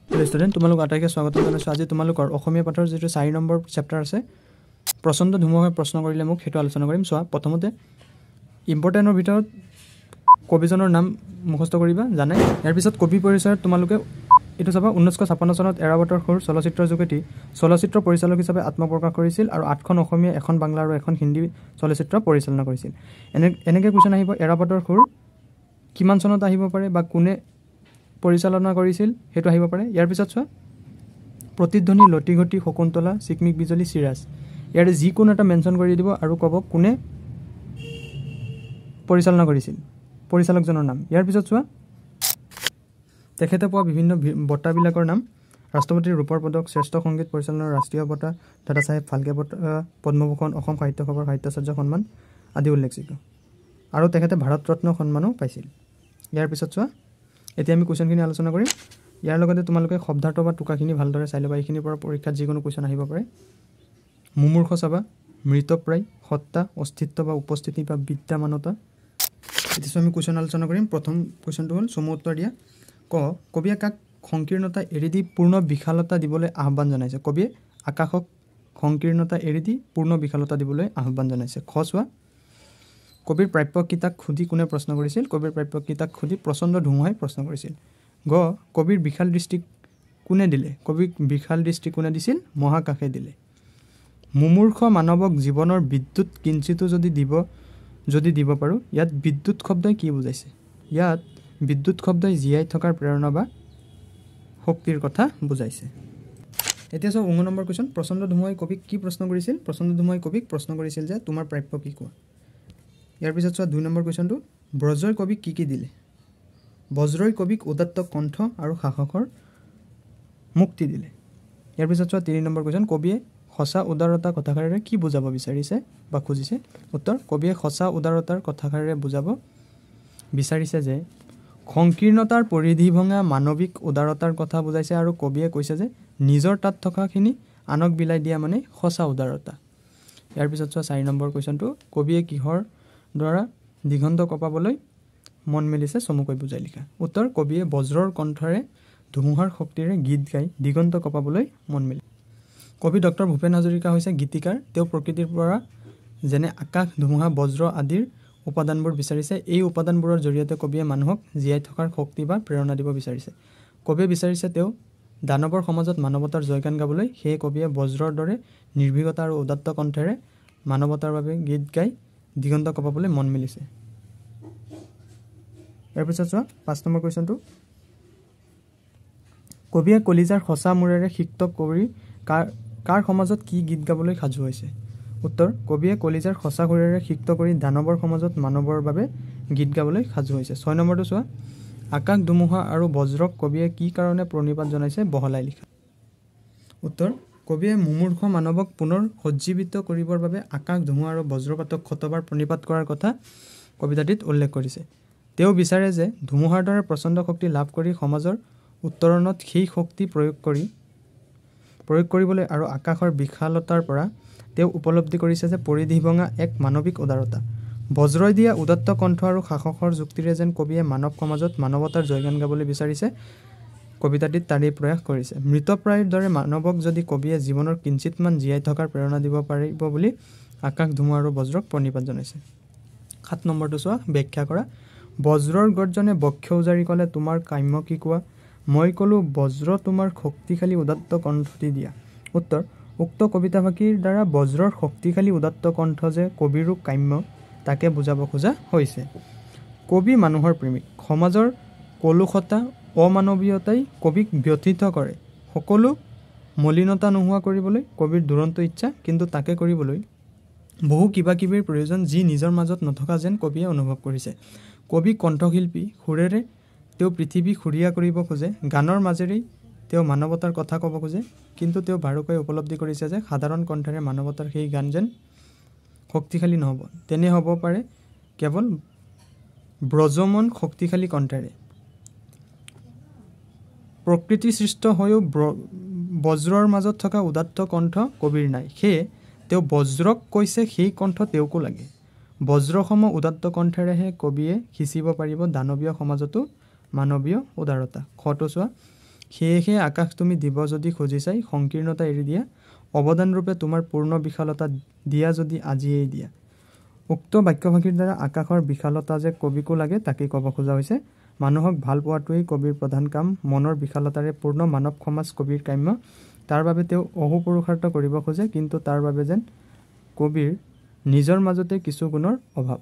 Student তোমালোক আটাইকে স্বাগতম জনাইছোঁ। আজি তোমালোকৰ অসমীয়া পাঠৰ যিটো 4 নম্বৰ চেপ্টাৰ আছে প্ৰচণ্ড ধুমুহাই প্ৰশ্ন কৰিলে মোক সেইটো আলোচনা কৰিম। চোৱা, প্ৰথমতে ইম্পৰ্টেণ্টৰ ভিতৰত কবিজনৰ নাম মুখস্থ কৰিবা জানে। ইয়াৰ পিছত কবি পৰিচয়ত তোমালোকে এইটো চাবা 1956 চনত এৰাবতৰ সুৰ চলচ্চিত্ৰৰ যোগেদি চলচ্চিত্ৰ পৰিচালক হিচাপে আত্মপ্ৰকাশ কৰিছিল আৰু 8খন অসমীয়া, এখন বাংলা আৰু এখন হিন্দী চলচ্চিত্ৰ পৰিচালনা কৰিছিল। এনেকৈ কুৱেশ্যন আহিব, এৰাবতৰ সুৰ কিমান চনত আহিব পাৰে বা কোনে পৰিচালনা কৰিছিল সেইটো আহিব পাৰে। ইয়াৰ পিছত চোৱা, প্ৰতিধ্বনি, লতিঘটি, শকুন্তলা, চিকমিক বিজলী, চিৰাজ, ইয়াৰে যিকোনো এটা মেনশ্যন কৰি দিব আৰু ক'ব কোনে পৰিচালনা কৰিছিল, পৰিচালকজনৰ নাম। ইয়াৰ পিছত চোৱা, তেখেতে পোৱা বিভিন্ন বঁটাবিলাকৰ নাম: ৰাষ্ট্ৰপতিৰ ৰূপৰ পদক, শ্ৰেষ্ঠ সংগীত পৰিচালনাৰ ৰাষ্ট্ৰীয় বঁটা, দাদা চাহেব ফাল্কে বঁটা, পদ্মভূষণ, অসম সাহিত্য সভাৰ সাহিত্যাচাৰ্য সন্মান আদি উল্লেখযোগ্য। আৰু তেখেতে ভাৰত ৰত্ন সন্মানো পাইছিল। ইয়াৰ পিছত চোৱা, এতিয়া আমি কুৱেশ্যনখিনি আলোচনা কৰিম। ইয়াৰ লগতে তোমালোকে শব্দাৰ্থ বা টোকাখিনি ভালদৰে চাই ল'বা। এইখিনিৰ পৰা পৰীক্ষাত যিকোনো কুৱেশ্যন আহিব পাৰে। মুমূৰ্ষ চাবা, মৃতপ্ৰায়, সত্তা, অস্তিত্ব বা উপস্থিতি বা বিদ্যমানতা। এতিয়া আমি কুৱেশ্যন আলোচনা কৰিম। প্ৰথম কুৱেশ্যনটো হ'ল চমু উত্তৰ দিয়া। কবিয়ে কাক সংকীৰ্ণতা এৰি দি পূৰ্ণ বিশালতা দিবলৈ আহ্বান জনাইছে? কবিয়ে আকাশক সংকীৰ্ণতা এৰি দি পূৰ্ণ বিশালতা দিবলৈ আহ্বান জনাইছে। চোৱা, কবিৰ প্ৰাপ্যকিতাক সুধি কোনে প্ৰশ্ন কৰিছিল? কবিৰ প্ৰাপ্যকিতাক সুধি প্ৰচণ্ড ধুমুহাই প্ৰশ্ন কৰিছিল। কবিৰ বিশাল দৃষ্টি কোনে দিলে? কবিক বিশাল দৃষ্টি কোনে দিছিল? মহাকাশে দিলে। মুমূৰ্ষ মানৱক জীৱনৰ বিদ্যুৎ কিঞ্চিতো যদি দিব পাৰোঁ, ইয়াত বিদ্যুৎ শব্দই কি বুজাইছে? ইয়াত বিদ্যুৎ শব্দই জীয়াই থকাৰ প্ৰেৰণা বা শক্তিৰ কথা বুজাইছে। এতিয়া চোৱা 9 নম্বৰ কুৱেশ্যন। প্ৰচণ্ড ধুমুহাই কবিক কি প্ৰশ্ন কৰিছিল? প্ৰচণ্ড ধুমুহাই কবিক প্ৰশ্ন কৰিছিল যে তোমাৰ প্ৰাপ্য কি কোৱা। ইয়াৰ পিছত চোৱা 2 নম্বৰ কুৱেশ্যনটো, ব্ৰজই কবিক কি কি দিলে? বজ্ৰই কবিক উদাত্ত কণ্ঠ আৰু সাহসৰ মুক্তি দিলে। ইয়াৰ পিছত চোৱা 3 নম্বৰ কুৱেশ্যন, কবিয়ে সঁচা উদাৰতা কথাষাৰেৰে কি বুজাব বিচাৰিছে বা খুজিছে? উত্তৰ, কবিয়ে সঁচা উদাৰতাৰ কথাষাৰেৰে বুজাব বিচাৰিছে যে সংকীৰ্ণতাৰ পৰিধি ভঙা মানৱিক উদাৰতাৰ কথা বুজাইছে আৰু কবিয়ে কৈছে যে নিজৰ তাত থকাখিনি আনক বিলাই দিয়া মানে সঁচা উদাৰতা। ইয়াৰ পিছত চোৱা 4 নম্বৰ কুৱেশ্যনটো, কবিয়ে কিহৰ দ্বাৰা দিগন্ত কঁপাবলৈ মন মেলিছে চমুকৈ বুজাই লিখা। উত্তৰ, কবিয়ে বজ্ৰৰ কণ্ঠৰে ধুমুহাৰ শক্তিৰে গীত গাই দিগন্ত কঁপাবলৈ মন মেলিছে। কবি ডক্টৰ ভূপেন হাজৰিকা হৈছে গীতিকাৰ। তেওঁ প্ৰকৃতিৰ পৰা যেনে আকাশ, ধুমুহা, বজ্ৰ আদিৰ উপাদানবোৰ বিচাৰিছে। এই উপাদানবোৰৰ জৰিয়তে কবিয়ে মানুহক জীয়াই থকাৰ শক্তি বা প্ৰেৰণা দিব বিচাৰিছে। কবিয়ে বিচাৰিছে তেওঁ দানৱৰ সমাজত মানৱতাৰ জয়গান গাবলৈ। সেয়ে কবিয়ে বজ্ৰৰ দৰে নিৰ্ভীকতা আৰু উদাত্ত কণ্ঠেৰে মানৱতাৰ বাবে গীত গাই দিগন্ত কঁপাবলৈ মন মেলিছে। ইয়াৰ পিছত চোৱা 5 নম্বৰ কুৱেশ্যনটো, কবিয়ে কলিজাৰ সঁচা মূৰেৰে সিক্ত কৰি কাৰ সমাজত কি গীত গাবলৈ সাজু হৈছে? উত্তৰ, কবিয়ে কলিজাৰ সঁচা সুৰেৰে সিক্ত কৰি দানৱৰ সমাজত মানৱৰ বাবে গীত গাবলৈ সাজু হৈছে। 6 নম্বৰটো চোৱা, আকাশ, ধুমুহা আৰু বজ্ৰক কবিয়ে কি কাৰণে প্ৰণিপাত জনাইছে বহলাই লিখা। উত্তৰ, কবিয়ে মুমূৰ্ষ মানৱক পুনৰ সজ্জীৱিত কৰিবৰ বাবে আকাশ, ধুমুহা আৰু বজ্ৰপাতক শতবাৰ প্ৰণিপাত কৰাৰ কথা কবিতাটিত উল্লেখ কৰিছে। তেওঁ বিচাৰে যে ধুমুহাৰ দৰে প্ৰচণ্ড শক্তি লাভ কৰি সমাজৰ উত্তৰণত সেই শক্তি প্ৰয়োগ কৰিবলৈ আৰু আকাশৰ বিশালতাৰ পৰা তেওঁ উপলব্ধি কৰিছে যে পৰিধি ভঙা এক মানৱিক উদাৰতা। বজ্ৰই দিয়া উদাত্ত কণ্ঠ আৰু সাহসৰ যুক্তিৰে যেন কবিয়ে মানৱ সমাজত মানৱতাৰ জয়গান গাবলৈ বিচাৰিছে, কবিতাটিত তাৰেই প্ৰয়াস কৰিছে। মৃতপ্ৰায়ৰ দৰে মানৱক যদি কবিয়ে জীৱনৰ কিঞ্চিতমান জীয়াই থকাৰ প্ৰেৰণা দিব পাৰিব বুলি আকাশ, ধুমুহা আৰু বজ্ৰক প্ৰণিপাত জনাইছে। 7 নম্বৰটো চোৱা, ব্যাখ্যা কৰা। বজ্ৰৰ গৰ্জনে বক্ষ উজাৰি ক'লে তোমাৰ কাম্য কি কোৱা? মই ক'লো বজ্ৰ তোমাৰ শক্তিশালী উদাত্ত কণ্ঠটি দিয়া। উত্তৰ, উক্ত কবিতাভাষীৰ দ্বাৰা বজ্ৰৰ শক্তিশালী উদাত্ত কণ্ঠ যে কবিৰো কাম্য তাকে বুজাব খোজা হৈছে। কবি মানুহৰ প্ৰেমিক। সমাজৰ কলুষতা, অমানৱীয়তাই কবিক ব্যথিত কৰে। সকলো মলিনতা নোহোৱা কৰিবলৈ কবিৰ দুৰন্ত ইচ্ছা, কিন্তু তাকে কৰিবলৈ বহু কিবাকিবিৰ প্ৰয়োজন যি নিজৰ মাজত নথকা যেন কবিয়ে অনুভৱ কৰিছে। কবি কণ্ঠশিল্পী। সুৰেৰে তেওঁ পৃথিৱী সুৰীয়া কৰিব খোজে। গানৰ মাজেৰেই তেওঁ মানৱতাৰ কথা ক'ব খোজে, কিন্তু তেওঁ বাৰুকৈ উপলব্ধি কৰিছে যে সাধাৰণ কণ্ঠেৰে মানৱতাৰ সেই গান যেন শক্তিশালী নহ'ব। তেনে হ'ব পাৰে কেৱল ব্ৰজমন শক্তিশালী কণ্ঠেৰে। প্ৰকৃতি সৃষ্ট হৈও বজ্ৰৰ মাজত থকা উদাত্ত কণ্ঠ কবিৰ নাই। সেয়ে তেওঁ বজ্ৰক কৈছে সেই কণ্ঠ তেওঁকো লাগে। বজ্ৰসম উদাত্ত কণ্ঠেৰেহে কবিয়ে সিঁচিব পাৰিব দানৱীয় সমাজতো মানৱীয় উদাৰতা। খটো চোৱা, সেয়েহে আকাশ তুমি দিব যদি খুজিছাই সংকীৰ্ণতা এৰি দিয়া অৱদানৰূপে তোমাৰ পূৰ্ণ বিশালতা দিয়া যদি আজিয়েই দিয়া। উক্ত বাক্যভাগীৰ দ্বাৰা আকাশৰ বিশালতা যে কবিকো লাগে তাকেই ক'ব খোজা হৈছে। মানুহক ভাল পোৱাটোৱেই কবিৰ প্ৰধান কাম। মনৰ বিশালতাৰে পূৰ্ণ মানৱ সমাজ কবিৰ কাম্য। তাৰ বাবে তেওঁ অহু পুৰুষাৰ্থ কৰিব খোজে, কিন্তু তাৰ বাবে যেন কবিৰ নিজৰ মাজতে কিছু গুণৰ অভাৱ।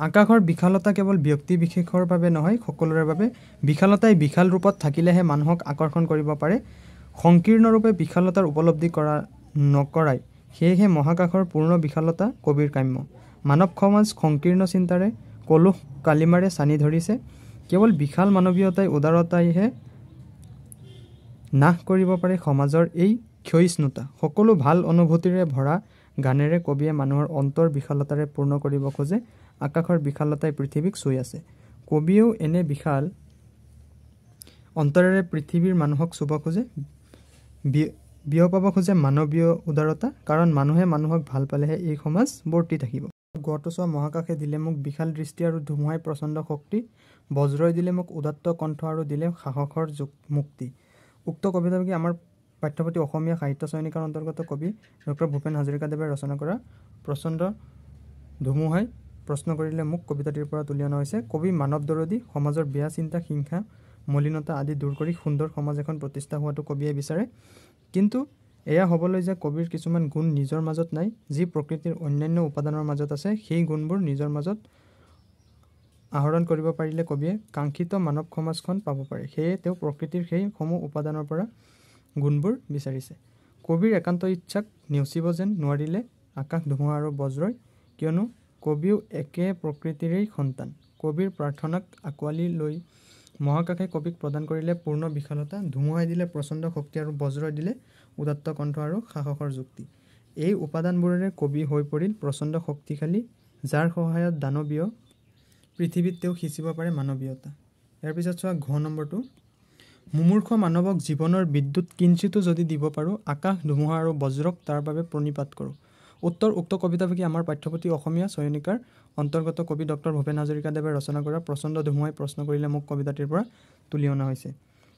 আকাশৰ বিশালতা কেৱল ব্যক্তি বিশেষৰ বাবে নহয়, সকলোৰে বাবে। বিশালতাই বিশাল ৰূপত থাকিলেহে মানুহক আকৰ্ষণ কৰিব পাৰে। সংকীৰ্ণ ৰূপে বিশালতাৰ উপলব্ধি নকৰাই। সেয়েহে মহাকাশৰ পূৰ্ণ বিশালতা কবিৰ কাম্য। মানৱ সমাজ সংকীৰ্ণ চিন্তাৰে কলুষ কালিমাৰে চানি ধৰিছে। কেৱল বিশাল মানৱীয়তাই উদাৰতাইহে নাশ কৰিব পাৰে সমাজৰ এই ক্ষয়িষ্ণুতা। সকলো ভাল অনুভূতিৰে ভৰা গানেৰে কবিয়ে মানুহৰ অন্তৰ বিশালতাৰে পূৰ্ণ কৰিব খোজে। আকাশৰ বিশালতাই পৃথিৱীক চুই আছে। কবিয়েও এনে বিশাল অন্তৰেৰে পৃথিৱীৰ মানুহক চুব খোজে, বিয়পাব খোজে মানৱীয় উদাৰতা। কাৰণ মানুহে মানুহক ভাল পালেহে এই সমাজ বৰ্তি থাকিব। গড়টো চোৱা মহাকাশে দিলে মোক বিশাল দৃষ্টি আৰু ধুমুহাই প্ৰচণ্ড শক্তি। বজ্ৰই দিলে মোক উদাত্ত কণ্ঠ আৰু দিলে সাহসৰ মুক্তি। উক্ত কবিতাভাগি আমাৰ পাঠ্যপুথি অসমীয়া সাহিত্য চয়নিকাৰ অন্তৰ্গত কবি ডক্টৰ ভূপেন হাজৰিকাদেৱে ৰচনা কৰা প্ৰচণ্ড ধুমুহাই প্ৰশ্ন কৰিলে মোক কবিতাটিৰ পৰা তুলি অনা হৈছে। কবি মানৱ দৰদী, সমাজৰ বেয়া চিন্তা, হিংসা, মলিনতা আদি দূৰ কৰি সুন্দৰ সমাজ এখন প্ৰতিষ্ঠা হোৱাটো কবিয়ে বিচাৰে। কিন্তু এয়া হ'বলৈ যে কবিৰ কিছুমান গুণ নিজৰ মাজত নাই, যি প্ৰকৃতিৰ অন্যান্য উপাদানৰ মাজত আছে। সেই গুণবোৰ নিজৰ মাজত আহৰণ কৰিব পাৰিলে কবিয়ে কাংক্ষিত মানৱ সমাজখন পাব পাৰে। সেয়ে তেওঁ প্ৰকৃতিৰ সেই সমূহ উপাদানৰ পৰা গুণবোৰ বিচাৰিছে। কবিৰ একান্ত ইচ্ছাক নেওচিব যেন নোৱাৰিলে আকাশ, ধুমুহা আৰু বজ্ৰই, কিয়নো কবিও একে প্ৰকৃতিৰেই সন্তান। কবিৰ প্ৰাৰ্থনাক আঁকোৱালি লৈ মহাকাশে কবিক প্ৰদান কৰিলে পূৰ্ণ বিশালতা। ধুমুহাই দিলে প্ৰচণ্ড শক্তি আৰু বজ্ৰই দিলে উদাত্ত কণ্ঠ আৰু সাহসৰ যুক্তি। এই উপাদানবোৰেৰে কবি হৈ পৰিল প্ৰচণ্ড শক্তিশালী, যাৰ সহায়ত দানৱীয় পৃথিৱীত তেওঁ সিঁচিব পাৰে মানৱীয়তা। ইয়াৰ পিছত চোৱা ঘ নম্বৰটো। মুমূৰ্ষ মানৱক জীৱনৰ বিদ্যুৎ কিঞ্চিতো যদি দিব পাৰোঁ, আকাশ, ধুমুহা আৰু বজ্ৰক তাৰ বাবে প্ৰণিপাত কৰোঁ। উত্তৰ উক্ত কবিতাভাগি আমাৰ পাঠ্যপুথি অসমীয়া চয়নিকাৰ অন্তৰ্গত কবি ডক্টৰ ভূপেন হাজৰিকাদেৱে ৰচনা কৰা প্ৰচণ্ড ধুমুহাই প্ৰশ্ন কৰিলে মোক কবিতাটিৰ পৰা তুলি অনা হৈছে।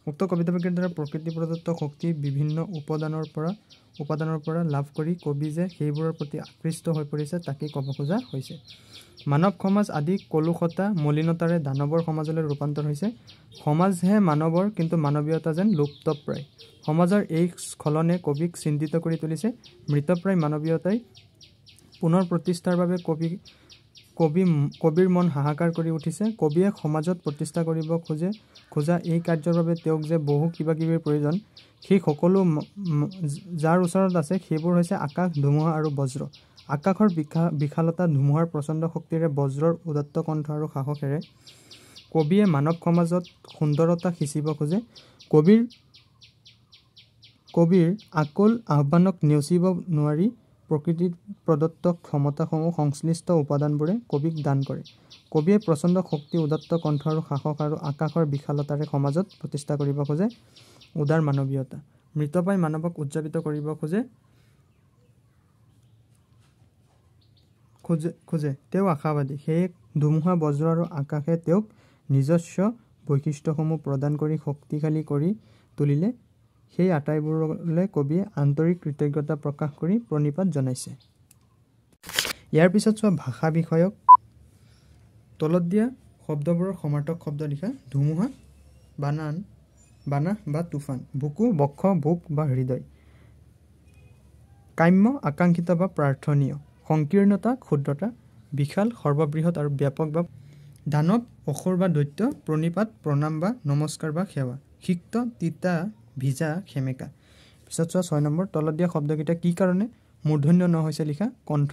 উক্ত কবিতাভাগিৰ দ্বাৰা প্ৰকৃতি প্ৰদত্ত শক্তি বিভিন্ন উপাদানৰ পৰা লাভ কৰি কবি যে সেইবোৰৰ প্ৰতি আকৃষ্ট হৈ পৰিছে তাকেই ক'ব খোজা হৈছে। মানৱ সমাজ আদি কলুষতা, মলিনতাৰে দানৱৰ সমাজলৈ ৰূপান্তৰ হৈছে। সমাজহে মানৱৰ, কিন্তু মানৱীয়তা যেন লুপ্তপ্ৰায়। সমাজৰ এই স্খলনে কবিক চিন্তিত কৰি তুলিছে। মৃতপ্ৰায় মানৱীয়তাই পুনৰ প্ৰতিষ্ঠাৰ বাবে কবিৰ মন হাহাকাৰ কৰি উঠিছে। কবিয়ে সমাজত প্ৰতিষ্ঠা কৰিব খোজা এই কাৰ্যৰ বাবে তেওঁক যে বহু কিবাকিবিৰ প্ৰয়োজন, সেই সকলো যাৰ ওচৰত আছে সেইবোৰ হৈছে আকাশ, ধুমুহা আৰু বজ্ৰ। আকাশৰ বিশালতা, ধুমুহাৰ প্ৰচণ্ড শক্তিৰে, বজ্ৰৰ উদাত্ত কণ্ঠ আৰু সাহসেৰে কবিয়ে মানৱ সমাজত সুন্দৰতা সিঁচিব খোজে। কবিৰ আকুল আহ্বানক নেওচিব নোৱাৰি প্ৰকৃতিৰ প্ৰদত্ত ক্ষমতাসমূহ সংশ্লিষ্ট উপাদানবোৰে কবিক দান কৰে। কবিয়ে প্ৰচণ্ড শক্তি, উদাত্ত কণ্ঠ আৰু সাহস আৰু আকাশৰ বিশালতাৰে সমাজত প্ৰতিষ্ঠা কৰিব খোজে উদাৰ মানৱীয়তা। মৃতপ্ৰায় মানৱক উজ্জীৱিত কৰিব খোজে তেওঁ আশাবাদী। সেয়ে ধুমুহা, বজ্ৰ আৰু আকাশে তেওঁক নিজস্ব বৈশিষ্ট্যসমূহ প্ৰদান কৰি শক্তিশালী কৰি তুলিলে। সেই আটাইবোৰলৈ কবিয়ে আন্তৰিক কৃতজ্ঞতা প্ৰকাশ কৰি প্ৰণিপাত জনাইছে। ইয়াৰ পিছত চোৱা ভাষা বিষয়ক। তলত দিয়া শব্দবোৰৰ সমাৰ্থক শব্দ লিখা। ধুমুহা, বানাহ বা তুফান। বুকু, বক্ষ, বুক বা হৃদয়। কাম্য, আকাংক্ষিত বা প্ৰাৰ্থনীয়। সংকীৰ্ণতা, ক্ষুদ্ৰতা। বিশাল, সৰ্ববৃহৎ আৰু ব্যাপক বা দানৱ, অসুৰ বা দৈত্য। প্ৰণিপাত, প্ৰণাম বা নমস্কাৰ বা সেৱা। সিক্ত, তিতা, ভিজা, সেমেকা। পিছত চোৱা 6 নম্বৰ। তলত দিয়া শব্দকেইটা কি কাৰণে মূৰ্ধন্য ন হৈছে লিখা। কণ্ঠ।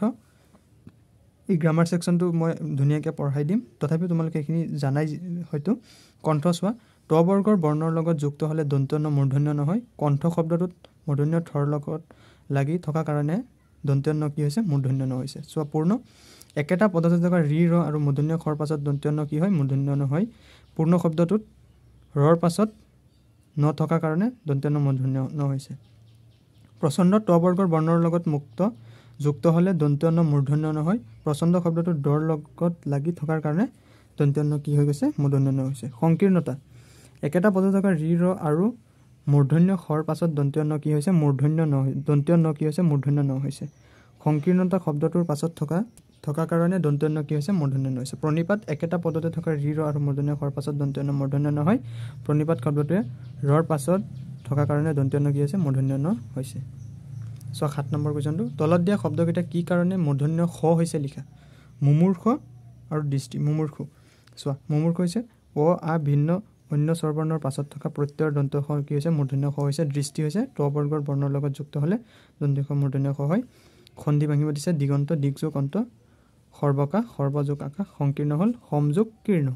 এই গ্ৰামাৰ ছেকশ্যনটো মই ধুনীয়াকৈ পঢ়াই দিম, তথাপিও তোমালোকে এইখিনি জানাই হয়তো। কণ্ঠ চোৱা। ত বৰ্গৰ বৰ্ণৰ লগত যুক্ত হ'লে দন্ত্য ন মূৰ্ধন্য নহয়। কণ্ঠ শব্দটোত মূৰ্ধন্য থৰ লগত লাগি থকা কাৰণে দন্ত্য ন কি হৈছে, মূৰ্ধন্য ন হৈছে। চোৱা পূৰ্ণ। একেটা পদযোজক ৰি, ৰ আৰু মূৰ্ধন্য খৰ পাছত দন্ত্য ন কি হয়, মূৰ্ধন্য ন হয়। পূৰ্ণ শব্দটোত ৰৰ পাছত ন থকা কাৰণে দন্ত্য ন মূৰ্ধন্য ন হৈছে। প্ৰচণ্ড ত বৰ্গৰ বৰ্ণৰ লগত যুক্ত হ'লে দন্ত্য ন মূৰ্ধন্য নহয়। প্ৰচণ্ড শব্দটো দৰ লগত লাগি থকাৰ কাৰণে দন্ত্য ন কি হৈ গৈছে, মূৰ্ধন্য ন হৈছে। সংকীৰ্ণতা। একেটা পদত থকা ৰি ৰ আৰু মূৰ্ধন্য খৰ পাছত দন্ত্য ন কি হৈছে মূৰ্ধন্য ন দন্ত্য ন কি হৈছে মূৰ্ধন্য ন হৈছে সংকীৰ্ণতা শব্দটোৰ পাছত থকা কাৰণে দন্ত্য ন কি হৈছে মূৰ্ধন্য ন হৈছে প্ৰণিপাত একেটা পদতে থকা ৰি ৰ আৰু মূৰ্ধন্য খৰ পাছত দন্ত্য ন মূৰ্ধন্য ন হয় প্ৰণিপাত শব্দটোৱে ৰৰ পাছত থকা কাৰণে দন্ত্য ন কি হৈছে মূৰ্ধন্য ন হৈছে 7 নম্বৰ কোৱেশ্চনটো তলত দিয়া শব্দকেইটা কি কাৰণে মূৰ্ধন্য খ হৈছে লিখা মুমূৰ্ষ আৰু দৃষ্টি মুমূৰ্ষু মুমূৰ্ষ হৈছে অ আ ভিন্ন অন্য স্বৰবৰ্ণৰ পাছত থকা প্ৰত্যয়ৰ দন্ত খ কি হৈছে মূৰ্ধন্য খ হৈছে দৃষ্টি হৈছে ত বৰ্গৰ বৰ্ণৰ লগত যুক্ত হলে দন্ত খ মূৰ্ধন্য খ হয় খণ্ডি ভাঙিব দিছে দিগন্ত দিগযোগ অন্ত সৰ্বকা সৰ্বযোগ আকাশ সংকীৰ্ণ হল সমযোগ কীৰ্ণ